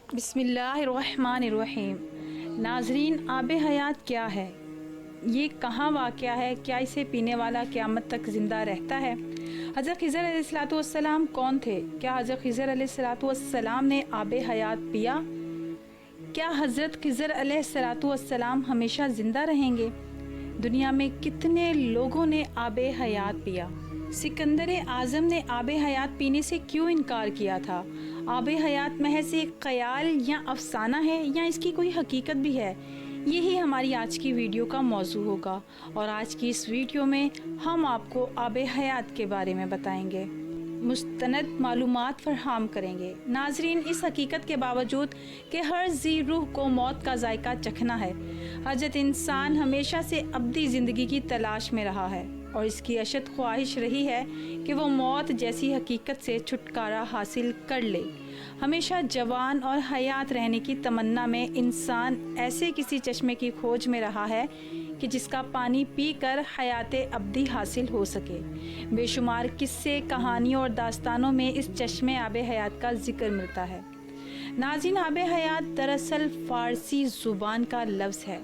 بسم اللہ الرحمن الرحیم۔ ناظرین، آب حیات کیا ہے؟ یہ کہاں واقع ہے؟ کیا اسے پینے والا قیامت تک زندہ رہتا ہے؟ حضرت خضر علیہ السلام کون تھے؟ کیا حضرت خضر علیہ السلام نے آب حیات پیا؟ کیا حضرت خضر علیہ السلام ہمیشہ زندہ رہیں گے؟ دنیا میں کتنے لوگوں نے آب حیات پیا؟ سکندر اعظم نے آب حیات پینے سے کیوں انکار کیا تھا؟ آب حیات محض ایک خیال یا افسانہ ہے یا اس کی کوئی حقیقت بھی ہے؟ یہی ہماری آج کی ویڈیو کا موضوع ہوگا، اور آج کی اس ویڈیو میں ہم آپ کو آب حیات کے بارے میں بتائیں گے، مستند معلومات فراہم کریں گے۔ ناظرین، اس حقیقت کے باوجود کہ ہر ذی روح کو موت کا ذائقہ چکھنا ہے، حضرت انسان ہمیشہ سے ابدی زندگی کی تلاش میں رہا ہے، اور اس کی اشد خواہش رہی ہے کہ وہ موت جیسی حقیقت سے چھٹکارا حاصل کر لے۔ ہمیشہ جوان اور حیات رہنے کی تمنا میں انسان ایسے کسی چشمے کی کھوج میں رہا ہے کہ جس کا پانی پی کر حیات ابدی حاصل ہو سکے۔ بے شمار قصے، کہانیوں اور داستانوں میں اس چشمے آب حیات کا ذکر ملتا ہے۔ ناظرین، آب حیات دراصل فارسی زبان کا لفظ ہے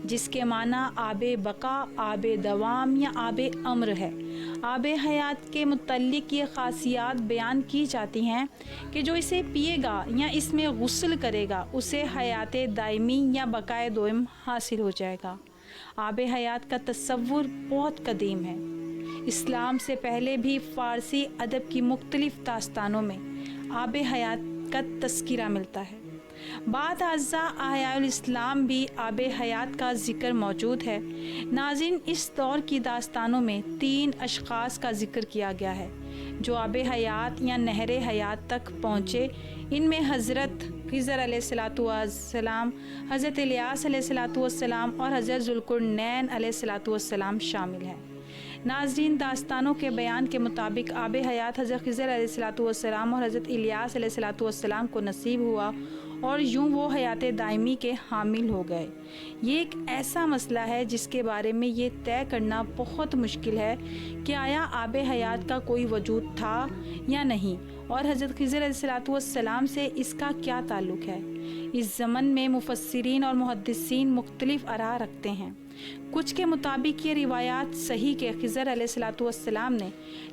جس کے معنی آب بقا، آب دوام یا آب امر ہے۔ آب حیات کے متعلق یہ خاصیات بیان کی جاتی ہیں کہ جو اسے پیے گا یا اس میں غسل کرے گا اسے حیات دائمی یا بقائے دوم حاصل ہو جائے گا۔ آب حیات کا تصور بہت قدیم ہے۔ اسلام سے پہلے بھی فارسی ادب کی مختلف داستانوں میں آب حیات کا تذکرہ ملتا ہے۔ بعد ازاں احیاء الاسلام بھی آب حیات کا ذکر موجود ہے۔ ناظرین، اس دور کی داستانوں میں 3 اشخاص کا ذکر کیا گیا ہے جو آب حیات یا نہر حیات تک پہنچے۔ ان میں حضرت خضر علیہ السلام، حضرت الیاس علیہ السلام اور حضرت ذوالقرنین علیہ السلام شامل ہیں۔ ناظرین، داستانوں کے بیان کے مطابق آب حیات حضرت خضر علیہ السلام اور حضرت الیاس علیہ السلام کو نصیب ہوا اور یوں وہ حیات دائمی کے حامل ہو گئے۔ یہ ایک ایسا مسئلہ ہے جس کے بارے میں یہ طے کرنا بہت مشکل ہے کہ آیا آب حیات کا کوئی وجود تھا یا نہیں، اور حضرت خضر علیہ السلام سے اس کا کیا تعلق ہے۔ اس ضمن میں مفسرین اور محدثین مختلف آراء رکھتے ہیں۔ کچھ کے مطابق یہ روایات صحیح کہ خضر علیہ السلام نے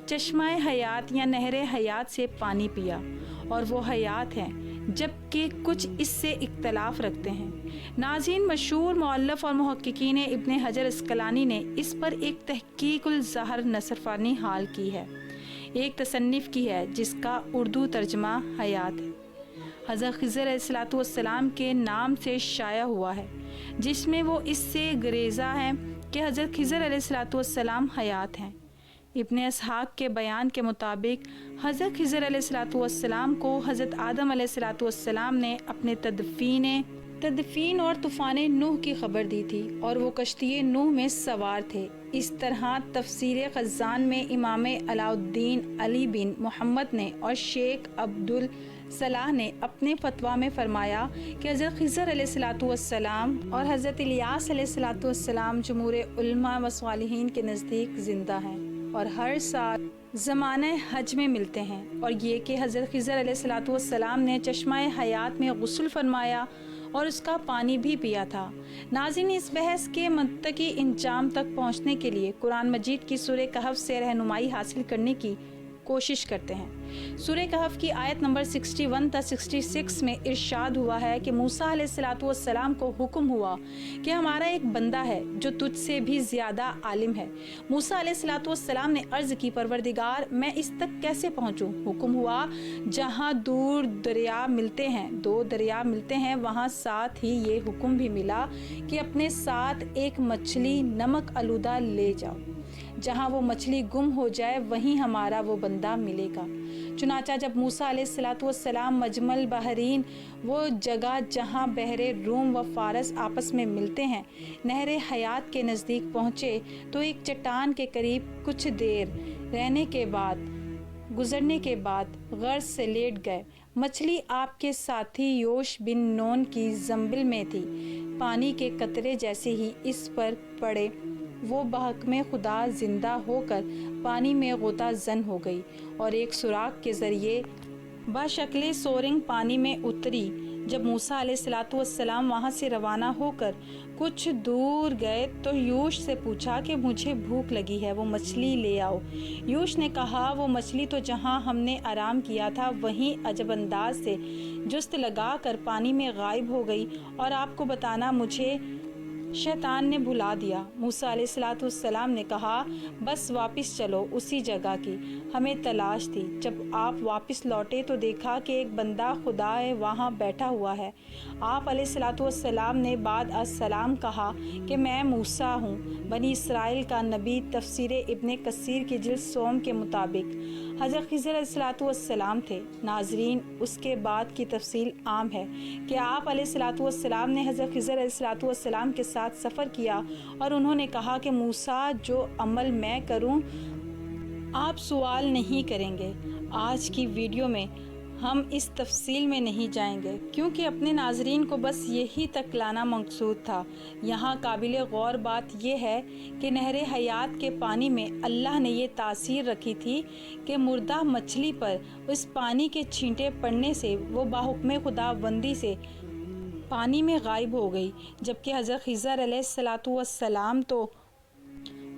چشمہ حیات یا نہر حیات سے پانی پیا اور وہ حیات ہیں، جبکہ کچھ اس سے اختلاف رکھتے ہیں۔ ناظرین، مشہور مؤلف اور محققین ابن حجر اسقلانی نے اس پر ایک تحقیق الظاہر نصرفانی حال کی ہے، ایک تصنیف کی ہے جس کا اردو ترجمہ حیات ہے، حضرت خضر علیہ السلام کے نام سے شائع ہوا ہے، جس میں وہ اس سے گریزہ ہے کہ حضرت خضر علیہ السلام حیات ہیں۔ ابن اسحاق کے بیان کے مطابق حضرت خضر علیہ السلام کو حضرت آدم علیہ السلام نے اپنے تدفین اور طوفان نوح کی خبر دی تھی اور وہ کشتی نوح میں سوار تھے۔ اس طرح تفسیر خزان میں امام علاء الدین علی بن محمد نے اور شیخ عبدالصلاح نے اپنے فتویٰ میں فرمایا کہ حضرت خضر علیہ السلام اور حضرت الیاس علیہ السلام جمہور علماء و صالحین کے نزدیک زندہ ہیں اور ہر سال زمانہ حج میں ملتے ہیں، اور یہ کہ حضرت خضر علیہ السلام نے چشمہ حیات میں غسل فرمایا اور اس کا پانی بھی پیا تھا۔ ناظرین، اس بحث کے منطقی انجام تک پہنچنے کے لیے قرآن مجید کی سورہ کہف سے رہنمائی حاصل کرنے کی کوشش کرتے ہیں۔ سورہ کہف کی آیت نمبر 61 تا 66 میں ارشاد ہوا ہے کہ موسیٰ علیہ السلام کو حکم ہوا کہ ہمارا ایک بندہ ہے جو تجھ سے بھی زیادہ عالم ہے۔ موسیٰ علیہ السلام نے عرض کی، پروردگار، میں اس تک کیسے پہنچوں؟ حکم ہوا، جہاں دور دریا ملتے ہیں، 2 دریا ملتے ہیں، وہاں ساتھ ہی یہ حکم بھی ملا کہ اپنے ساتھ ایک مچھلی نمک آلودہ لے جاؤ، جہاں وہ مچھلی گم ہو جائے وہیں ہمارا وہ بندہ ملے گا۔ چنانچہ جب موسیٰ علیہ السلام مجمع البحرین، وہ جگہ جہاں بحر روم و فارس آپس میں ملتے ہیں، نہر حیات کے نزدیک پہنچے تو ایک چٹان کے قریب کچھ دیر گزرنے کے بعد غرض سے لیٹ گئے۔ مچھلی آپ کے ساتھی یوش بن نون کی زنبل میں تھی۔ پانی کے قطرے جیسے ہی اس پر پڑے وہ بحکم خدا زندہ ہو کر پانی میں غوطہ زن ہو گئی اور ایک سوراخ کے ذریعے بشکل سورنگ پانی میں اتری، جب موسیٰ علیہ الصلوۃ والسلام وہاں سے روانہ ہو کر کچھ دور گئے تو یوش سے پوچھا کہ مجھے بھوک لگی ہے، وہ مچھلی لے آؤ۔ یوش نے کہا وہ مچھلی تو جہاں ہم نے آرام کیا تھا وہیں عجب انداز سے جست لگا کر پانی میں غائب ہو گئی، اور آپ کو بتانا مجھے شیطان نے بھلا دیا۔ موسیٰ علیہ الصلوۃ والسلام نے کہا بس واپس چلو اسی جگہ کی، ہمیں تلاش تھی۔ جب آپ واپس لوٹے تو دیکھا کہ ایک بندہ خدا ہے وہاں بیٹھا ہوا ہے۔ آپ علیہ الصلوۃ والسلام نے بعد السلام کہا کہ میں موسیٰ ہوں، بنی اسرائیل کا نبی۔ تفسیر ابن کثیر کی جلد 100 کے مطابق حضرت خضر علیہ الصلوۃ والسلام تھے۔ ناظرین، اس کے بعد کی تفصیل عام ہے کہ آپ علیہ الصلوۃ والسلام نے حضرت خضر علیہ الصلوۃ والسلام کے ساتھ سفر کیا اور انہوں نے کہا کہ موسیٰ جو عمل میں کروں آپ سوال نہیں کریں گے۔ آج کی ویڈیو میں ہم اس تفصیل میں نہیں جائیں گے کیونکہ اپنے ناظرین کو بس یہی تک لانا مقصود تھا۔ یہاں قابل غور بات یہ ہے کہ نہر حیات کے پانی میں اللہ نے یہ تاثیر رکھی تھی کہ مردہ مچھلی پر اس پانی کے چھینٹے پڑنے سے وہ باحکم خدا بندی سے پانی میں غائب ہو گئی، جبکہ حضرت خضر علیہ الصلوۃ والسلام تو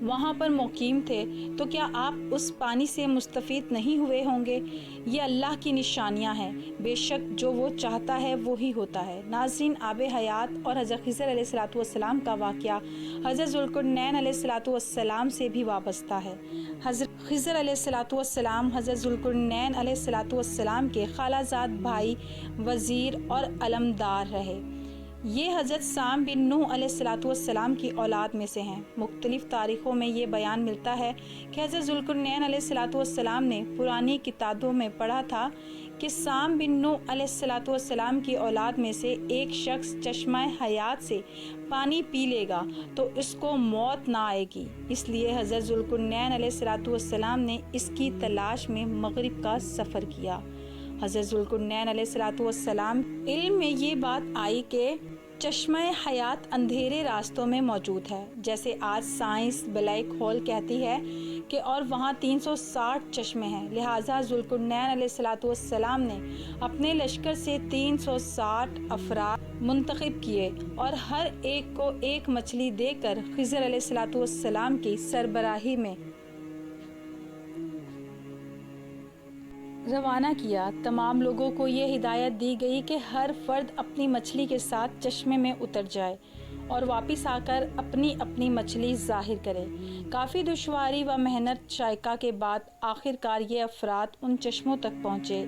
وہاں پر مقیم تھے، تو کیا آپ اس پانی سے مستفید نہیں ہوئے ہوں گے؟ یہ اللہ کی نشانیاں ہیں، بے شک جو وہ چاہتا ہے وہی ہوتا ہے۔ ناظرین، آب حیات اور حضرت خضر علیہ الصلوۃ والسلام کا واقعہ حضرت ذوالقرنین علیہ الصلوۃ والسلام سے بھی وابستہ ہے۔ حضرت خضر علیہ الصلوۃ والسلام حضرت ذوالقرنین علیہ الصلوۃ والسلام کے خالہ زاد بھائی، وزیر اور علمدار رہے۔ یہ حضرت سام بن نوح علیہ الصلوۃ والسلام کی اولاد میں سے ہیں۔ مختلف تاریخوں میں یہ بیان ملتا ہے کہ حضرت ذوالقرنین علیہ الصلوۃ والسلام نے پرانی کتابوں میں پڑھا تھا کہ سام بن نوح علیہ الصلوۃ والسلام کی اولاد میں سے ایک شخص چشمہ حیات سے پانی پی لے گا تو اس کو موت نہ آئے گی، اس لیے حضرت ذوالقرنین علیہ الصلوۃ والسلام نے اس کی تلاش میں مغرب کا سفر کیا۔ حضرت ذوالقرنین علیہ الصلوۃ والسلام علم میں یہ بات آئی کہ چشمہ حیات اندھیرے راستوں میں موجود ہے، جیسے آج سائنس بلیک ہول کہتی ہے کہ اور وہاں 360 چشمے ہیں۔ لہٰذا ذوالقرنین علیہ الصلوۃ والسلام نے اپنے لشکر سے 360 افراد منتخب کیے اور ہر ایک کو ایک مچھلی دے کر خضر علیہ الصلوۃ والسلام کی سربراہی میں روانہ کیا۔ تمام لوگوں کو یہ ہدایت دی گئی کہ ہر فرد اپنی مچھلی کے ساتھ چشمے میں اتر جائے اور واپس آ کر اپنی اپنی مچھلی ظاہر کرے۔ کافی دشواری و محنت شائقہ کے بعد آخر کار یہ افراد ان چشموں تک پہنچے،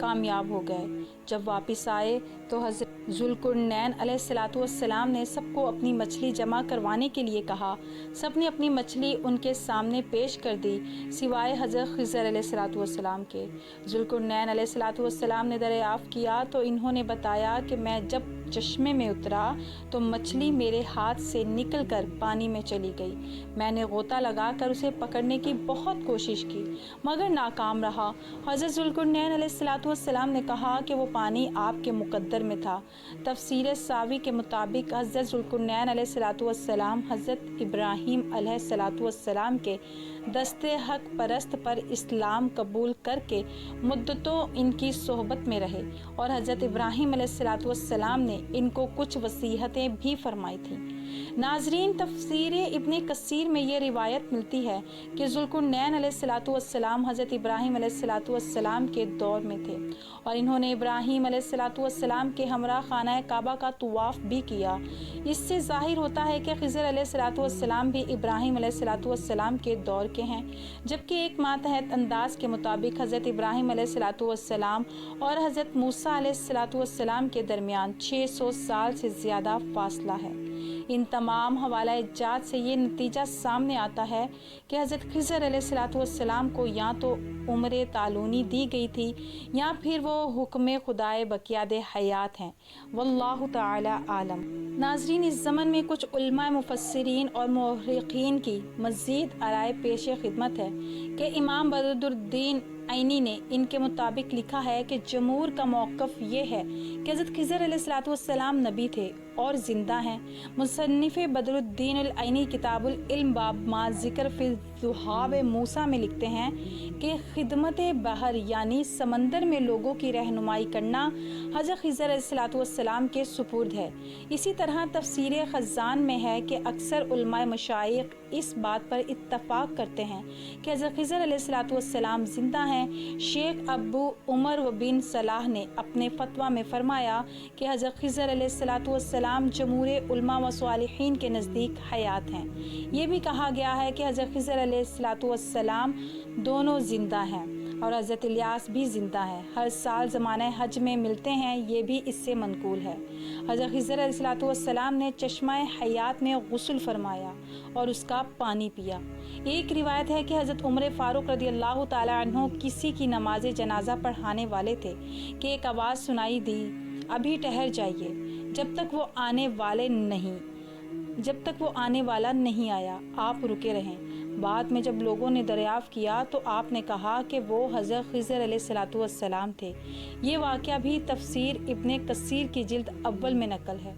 کامیاب ہو گئے۔ جب واپس آئے تو حضرت ذوالقرنین علیہ الصلوۃ والسلام نے سب کو اپنی مچھلی جمع کروانے کے لیے کہا۔ سب نے اپنی مچھلی ان کے سامنے پیش کر دی سوائے حضرت خضر علیہ الصلوۃ والسلام کے۔ ذوالقرنین علیہ الصلوۃ والسلام نے دریافت کیا تو انہوں نے بتایا کہ میں جب چشمے میں اترا تو مچھلی میرے ہاتھ سے نکل کر پانی میں چلی گئی۔ میں نے غوطہ لگا کر اسے پکڑنے کی بہت کوشش کی مگر ناکام رہا۔ حضرت ذوالقرنین علیہ الصلوۃ والسلام نے کہا کہ وہ پانی آپ کے مقدر میں تھا۔ تفسیر ساوی کے مطابق حضرت ذوالقرنین علیہ الصلوۃ والسلام حضرت ابراہیم علیہ الصلوۃ والسلام کے دست حق پرست پر اسلام قبول کر کے مدتوں ان کی صحبت میں رہے اور حضرت ابراہیم علیہ الصلوۃ والسلام نے ان کو کچھ وصیتیں بھی فرمائی تھیں۔ ناظرین، تفسیر ابن کثیر میں یہ روایت ملتی ہے کہ ذوالقرنین علیہ الصلوۃ والسلام حضرت ابراہیم علیہ الصلوۃ والسلام کے دور میں تھے اور انہوں نے ابراہیم علیہ الصلوۃ والسلام کے ہمراہ خانہ کعبہ کا طواف بھی کیا۔ اس سے ظاہر ہوتا ہے کہ خضر علیہ الصلوۃ والسلام بھی ابراہیم علیہ الصلوۃ والسلام کے دور کے ہیں، جبکہ ایک ماتحت انداز کے مطابق حضرت ابراہیم علیہ الصلوۃ والسلام اور حضرت موسیٰ علیہ الصلوۃ والسلام کے درمیان 600 سال سے زیادہ فاصلہ ہے۔ ان تمام حوالہ جات سے یہ نتیجہ سامنے آتا ہے کہ حضرت خضر علیہ الصلوۃ والسلام کو یا تو عمر طالونی دی گئی تھی یا پھر وہ حکم خدائے بقیاد حیات ہیں، واللہ تعالی عالم۔ ناظرین، اس زمن میں کچھ علماء مفسرین اور مورخین کی مزید آرائے پیش خدمت ہے کہ امام بدرالدین عینی نے ان کے مطابق لکھا ہے کہ جمہور کا موقف یہ ہے کہ حضرت خضر علیہ الصلوۃ والسلام نبی تھے اور زندہ ہیں۔ مصنف بدر الدین العینی کتاب العلم باب ما ذکر فی ذہاب موسیٰ میں لکھتے ہیں کہ خدمت بحر یعنی سمندر میں لوگوں کی رہنمائی کرنا حضرت خضر علیہ السلام کے سپرد ہے۔ اسی طرح تفسیر خزان میں ہے کہ اکثر علماء مشائخ اس بات پر اتفاق کرتے ہیں کہ حضرت خضر علیہ السلام زندہ ہیں۔ شیخ ابو عمر بن صلاح نے اپنے فتویٰ میں فرمایا کہ حضرت خضر علیہ السلام جمہور علماء و صالحین کے نزدیک حیات ہیں۔ یہ بھی کہا گیا ہے کہ حضرت خضر علیہ السلام دونوں زندہ ہیں اور حضرت الیاس بھی زندہ ہے، ہر سال زمانہ حج میں ملتے ہیں، یہ بھی اس سے منقول ہے۔ حضرت خضر علیہ السلام نے چشمہ حیات میں غسل فرمایا اور اس کا پانی پیا۔ ایک روایت ہے کہ حضرت عمر فاروق رضی اللہ تعالیٰ عنہ کسی کی نماز جنازہ پڑھانے والے تھے کہ ایک آواز سنائی دی، ابھی ٹھہر جائیے جب تک وہ آنے والا نہیں آیا، آپ رکے رہیں۔ بعد میں جب لوگوں نے دریافت کیا تو آپ نے کہا کہ وہ حضرت خضر علیہ السلام تھے۔ یہ واقعہ بھی تفسیر ابن کثیر کی جلد اول میں نقل ہے۔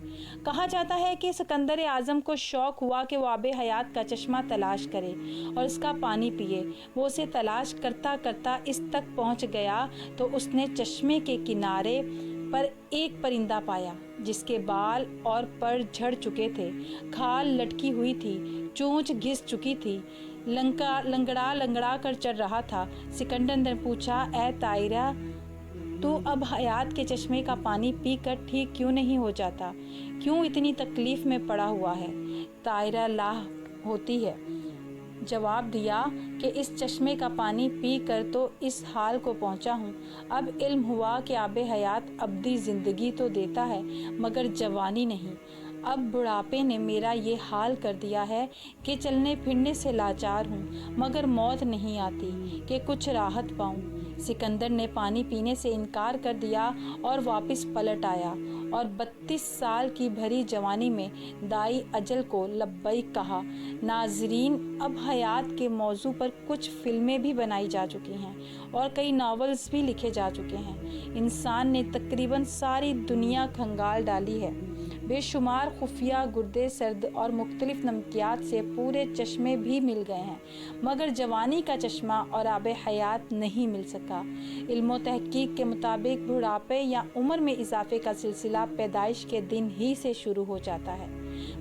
کہا جاتا ہے کہ سکندر اعظم کو شوق ہوا کہ وہ آب حیات کا چشمہ تلاش کرے اور اس کا پانی پیے۔ وہ اسے تلاش کرتا کرتا اس تک پہنچ گیا تو اس نے چشمے کے کنارے پر ایک پرندہ پایا جس کے بال اور پر جھڑ چکے تھے، کھال لٹکی ہوئی تھی، چونچ گھس چکی تھی، لنگڑا کر چل رہا تھا۔ سکندر نے پوچھا، اے طائرہ، تو اب حیات کے چشمے کا پانی پی کر ٹھیک کیوں نہیں ہو جاتا؟ کیوں اتنی تکلیف میں پڑا ہوا ہے؟ طائرہ لاح ہوتی ہے جواب دیا کہ اس چشمے کا پانی پی کر تو اس حال کو پہنچا ہوں۔ اب علم ہوا کہ آب حیات ابدی زندگی تو دیتا ہے مگر جوانی نہیں۔ اب بڑھاپے نے میرا یہ حال کر دیا ہے کہ چلنے پھرنے سے لاچار ہوں مگر موت نہیں آتی کہ کچھ راحت پاؤں۔ سکندر نے پانی پینے سے انکار کر دیا اور واپس پلٹ آیا اور 32 سال کی بھری جوانی میں دائی اجل کو لبیک کہا۔ ناظرین، اب حیات کے موضوع پر کچھ فلمیں بھی بنائی جا چکی ہیں اور کئی ناولز بھی لکھے جا چکے ہیں۔ انسان نے تقریباً ساری دنیا کھنگال ڈالی ہے۔ بے شمار خفیہ گردے سرد اور مختلف نمکیات سے پورے چشمے بھی مل گئے ہیں مگر جوانی کا چشمہ اور آب حیات نہیں مل سکا۔ علم و تحقیق کے مطابق بڑھاپے یا عمر میں اضافے کا سلسلہ پیدائش کے دن ہی سے شروع ہو جاتا ہے۔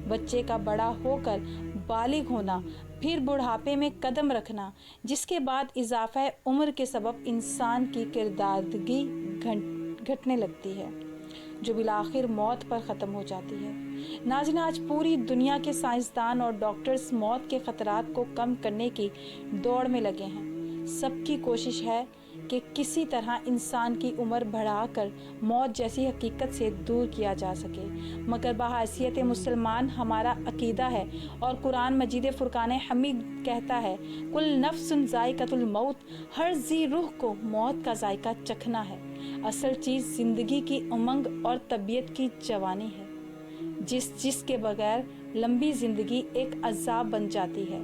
بچے کا بڑا ہو کر بالغ ہونا، پھر بڑھاپے میں قدم رکھنا، جس کے بعد اضافہ عمر کے سبب انسان کی کردارگی گھٹنے لگتی ہے جو بالآخر موت پر ختم ہو جاتی ہے۔ ناظرین، آج پوری دنیا کے سائنسدان اور ڈاکٹرز موت کے خطرات کو کم کرنے کی دوڑ میں لگے ہیں۔ سب کی کوشش ہے کہ کسی طرح انسان کی عمر بڑھا کر موت جیسی حقیقت سے دور کیا جا سکے، مگر بحیثیت مسلمان ہمارا عقیدہ ہے اور قرآن مجید فرقان حمید کہتا ہے، کل نفس ذائقۃ الموت، ہر ذی روح کو موت کا ذائقہ چکھنا ہے۔ اصل چیز زندگی کی امنگ اور طبیعت کی جوانی ہے، جس کے بغیر لمبی زندگی ایک عذاب بن جاتی ہے۔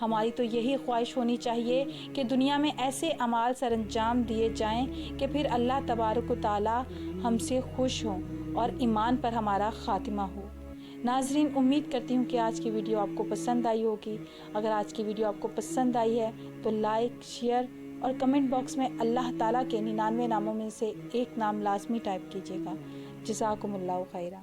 ہماری تو یہی خواہش ہونی چاہیے کہ دنیا میں ایسے اعمال سر انجام دیے جائیں کہ پھر اللہ تبارک و تعالی ہم سے خوش ہوں اور ایمان پر ہمارا خاتمہ ہو۔ ناظرین، امید کرتی ہوں کہ آج کی ویڈیو آپ کو پسند آئی ہوگی۔ اگر آج کی ویڈیو آپ کو پسند آئی ہے تو لائک، شیئر اور کمنٹ باکس میں اللہ تعالیٰ کے 99 ناموں میں سے ایک نام لازمی ٹائپ کیجیے گا۔ جزاکم اللہ خیرہ۔